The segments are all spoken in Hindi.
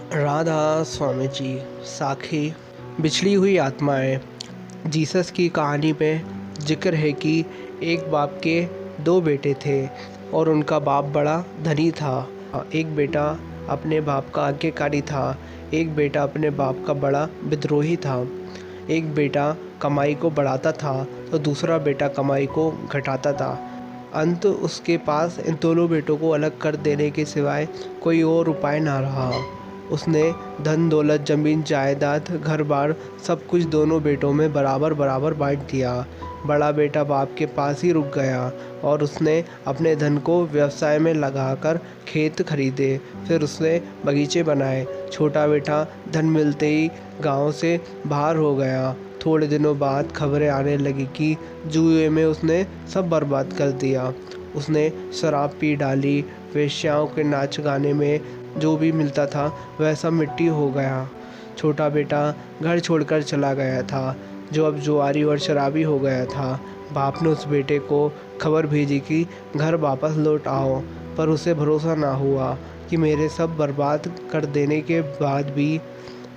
राधा स्वामी जी। साखी बिछड़ी हुई आत्माएं। जीसस की कहानी में जिक्र है कि एक बाप के दो बेटे थे और उनका बाप बड़ा धनी था। एक बेटा अपने बाप का आज्ञाकारी था, एक बेटा अपने बाप का बड़ा विद्रोही था। एक बेटा कमाई को बढ़ाता था तो दूसरा बेटा कमाई को घटाता था। अंत उसके पास इन दोनों बेटों को अलग कर देने के सिवाय कोई और उपाय ना रहा। उसने धन दौलत, जमीन जायदाद, घर बार सब कुछ दोनों बेटों में बराबर बराबर बांट दिया। बड़ा बेटा बाप के पास ही रुक गया और उसने अपने धन को व्यवसाय में लगाकर खेत खरीदे, फिर उसने बगीचे बनाए। छोटा बेटा धन मिलते ही गांव से बाहर हो गया। थोड़े दिनों बाद खबरें आने लगी कि जुए में उसने सब बर्बाद कर दिया। उसने शराब पी डाली, वेश्याओं के नाच गाने में जो भी मिलता था वह सब मिट्टी हो गया। छोटा बेटा घर छोड़कर चला गया था, जो अब जुआरी और शराबी हो गया था। बाप ने उस बेटे को खबर भेजी कि घर वापस लौट आओ, पर उसे भरोसा ना हुआ कि मेरे सब बर्बाद कर देने के बाद भी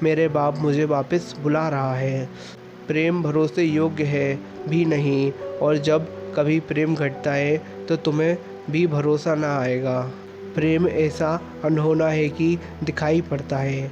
मेरे बाप मुझे वापस बुला रहा है। प्रेम भरोसे योग्य है भी नहीं, और जब कभी प्रेम घटता है तो तुम्हें भी भरोसा ना आएगा। प्रेम ऐसा अनहोना है कि दिखाई पड़ता है।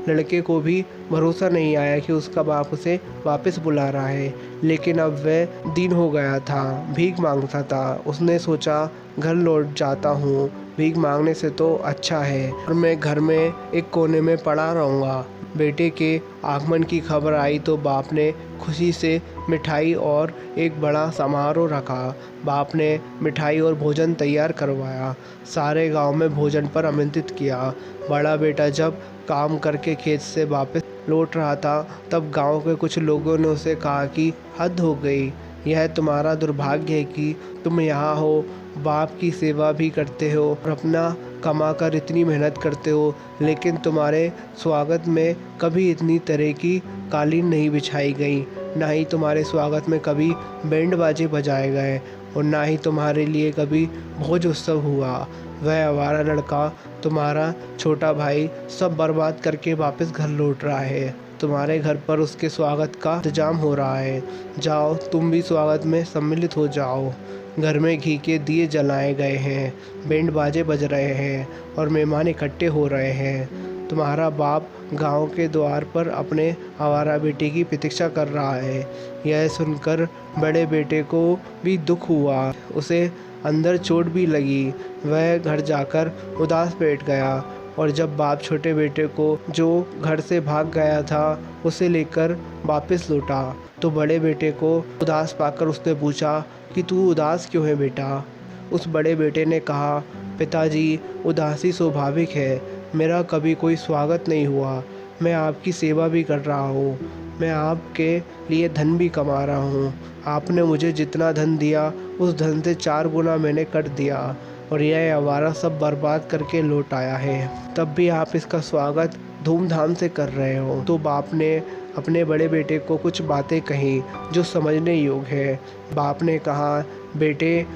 लड़के को भी भरोसा नहीं आया कि उसका बाप उसे वापस बुला रहा है, लेकिन अब वह दीन हो गया था, भीख मांगता था। उसने सोचा घर लौट जाता हूँ, भीख मांगने से तो अच्छा है और मैं घर में एक कोने में पड़ा रहूँगा। बेटे के आगमन की खबर आई तो बाप ने खुशी से मिठाई और एक बड़ा समारोह रखा। बाप ने मिठाई और भोजन तैयार करवाया, सारे गांव में भोजन पर आमंत्रित किया। बड़ा बेटा जब काम करके खेत से वापस लौट रहा था तब गांव के कुछ लोगों ने उसे कहा कि हद हो गई, यह तुम्हारा दुर्भाग्य है कि तुम यहाँ हो, बाप की सेवा भी करते हो और अपना कमा कर इतनी मेहनत करते हो, लेकिन तुम्हारे स्वागत में कभी इतनी तरह की कालीन नहीं बिछाई गई, ना ही तुम्हारे स्वागत में कभी बैंड बाजे बजाए गए और ना ही तुम्हारे लिए कभी भोज उत्सव हुआ। वह आवारा लड़का, तुम्हारा छोटा भाई, सब बर्बाद करके वापस घर लौट रहा है। तुम्हारे घर पर उसके स्वागत का इंतजाम हो रहा है, जाओ तुम भी स्वागत में सम्मिलित हो जाओ। घर में घी के दिए जलाए गए हैं, बैंड बाजे बज रहे हैं और मेहमान इकट्ठे हो रहे हैं। तुम्हारा बाप गांव के द्वार पर अपने आवारा बेटे की प्रतीक्षा कर रहा है। यह सुनकर बड़े बेटे को भी दुख हुआ, उसे अंदर चोट भी लगी। वह घर जाकर उदास बैठ गया और जब बाप छोटे बेटे को, जो घर से भाग गया था, उसे लेकर वापस लौटा तो बड़े बेटे को उदास पाकर उसने पूछा कि तू उदास क्यों है बेटा। उस बड़े बेटे ने कहा, पिताजी, उदासी स्वाभाविक है, मेरा कभी कोई स्वागत नहीं हुआ, मैं आपकी सेवा भी कर रहा हूँ, मैं आपके लिए धन भी कमा रहा हूँ। आपने मुझे जितना धन दिया उस धन से 4 गुना मैंने कर दिया और यह आवारा सब बर्बाद करके लौट आया है, तब भी आप इसका स्वागत धूमधाम से कर रहे हो। तो बाप ने अपने बड़े बेटे को कुछ बातें कही जो समझने योग्य है। बाप ने कहा, बेटे,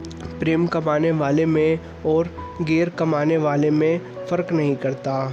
प्रेम कमाने वाले में और गैर कमाने वाले में फ़र्क नहीं करता।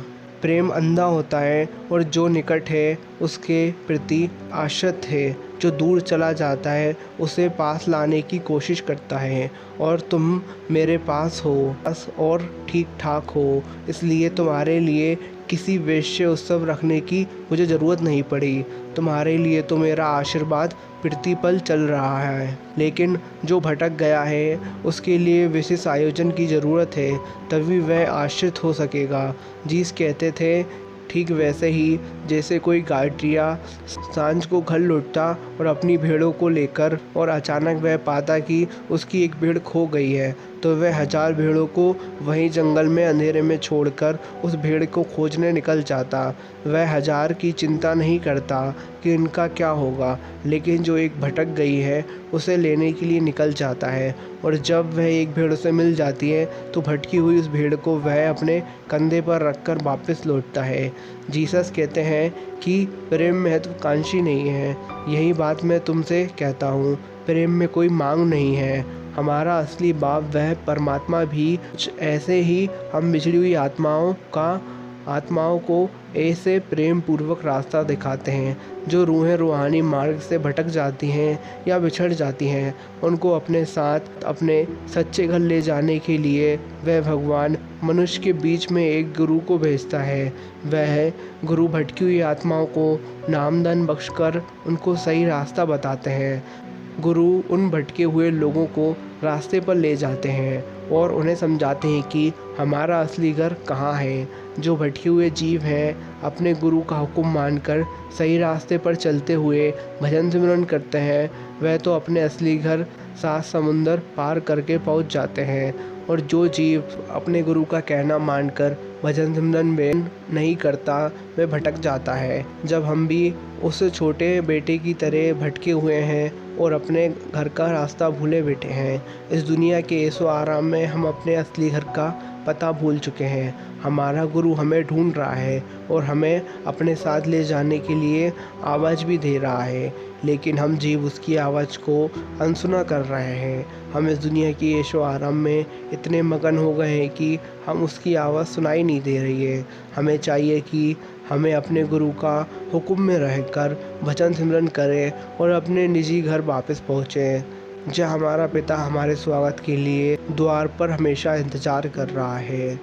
प्रेम अंधा होता है और जो निकट है उसके प्रति आश्रित है, जो दूर चला जाता है उसे पास लाने की कोशिश करता है। और तुम मेरे पास हो बस और ठीक ठाक हो, इसलिए तुम्हारे लिए किसी वेश्य उत्सव रखने की मुझे ज़रूरत नहीं पड़ी। तुम्हारे लिए तो मेरा आशीर्वाद प्रतिपल चल रहा है, लेकिन जो भटक गया है उसके लिए विशेष आयोजन की ज़रूरत है, तभी वह आश्रित हो सकेगा। जीस कहते थे, ठीक वैसे ही जैसे कोई गार्डिया सांझ को घर लौटता और अपनी भेड़ों को लेकर, और अचानक वह पाता कि उसकी एक भेड़ खो गई है, तो वह 1000 भेड़ों को वहीं जंगल में अंधेरे में छोड़कर उस भेड़ को खोजने निकल जाता। वह 1000 की चिंता नहीं करता कि इनका क्या होगा, लेकिन जो एक भटक गई है उसे लेने के लिए निकल जाता है, और जब वह एक भेड़ उसे मिल जाती है तो भटकी हुई उस भेड़ को वह अपने कंधे पर रखकर वापस लौटता है। जीसस कहते हैं कि प्रेम महत्वाकांक्षी नहीं है। यही बात मैं तुमसे कहता हूँ, प्रेम में कोई मांग नहीं है। हमारा असली बाप वह परमात्मा भी कुछ ऐसे ही हम बिछड़ी हुई आत्माओं का आत्माओं को ऐसे प्रेम पूर्वक रास्ता दिखाते हैं जो रूहें रूहानी मार्ग से भटक जाती हैं या बिछड़ जाती हैं। उनको अपने साथ अपने सच्चे घर ले जाने के लिए वह भगवान मनुष्य के बीच में एक गुरु को भेजता है। वह गुरु भटकी हुई आत्माओं को नामदान बख्शकर उनको सही रास्ता बताते हैं। गुरु उन भटके हुए लोगों को रास्ते पर ले जाते हैं और उन्हें समझाते हैं कि हमारा असली घर कहाँ है। जो भटके हुए जीव हैं अपने गुरु का हुक्म मानकर सही रास्ते पर चलते हुए भजन सिमरन करते हैं, वह तो अपने असली घर 7 समुंदर पार करके पहुंच जाते हैं। और जो जीव अपने गुरु का कहना मानकर भजन सिमरन में नहीं करता, वह भटक जाता है। जब हम भी उस छोटे बेटे की तरह भटके हुए हैं और अपने घर का रास्ता भूले बैठे हैं, इस दुनिया के ऐशो आराम में हम अपने असली घर का पता भूल चुके हैं। हमारा गुरु हमें ढूंढ रहा है और हमें अपने साथ ले जाने के लिए आवाज़ भी दे रहा है, लेकिन हम जीव उसकी आवाज़ को अनसुना कर रहे हैं। हम इस दुनिया की ऐशो आराम में इतने मगन हो गए हैं कि हम उसकी आवाज़ सुनाई नहीं दे रही है। हमें चाहिए कि हमें अपने गुरु का हुक्म में रहकर भजन सिमरन करें और अपने निजी घर वापस पहुँचें, जहाँ हमारा पिता हमारे स्वागत के लिए द्वार पर हमेशा इंतज़ार कर रहा है।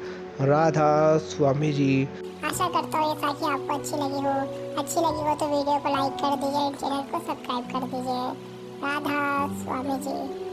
राधा स्वामी जी। आशा करता हूँ ये साखी आपको अच्छी लगी हो तो वीडियो को लाइक कर दीजिए, चैनल को सब्सक्राइब कर दीजिए। राधा स्वामी जी।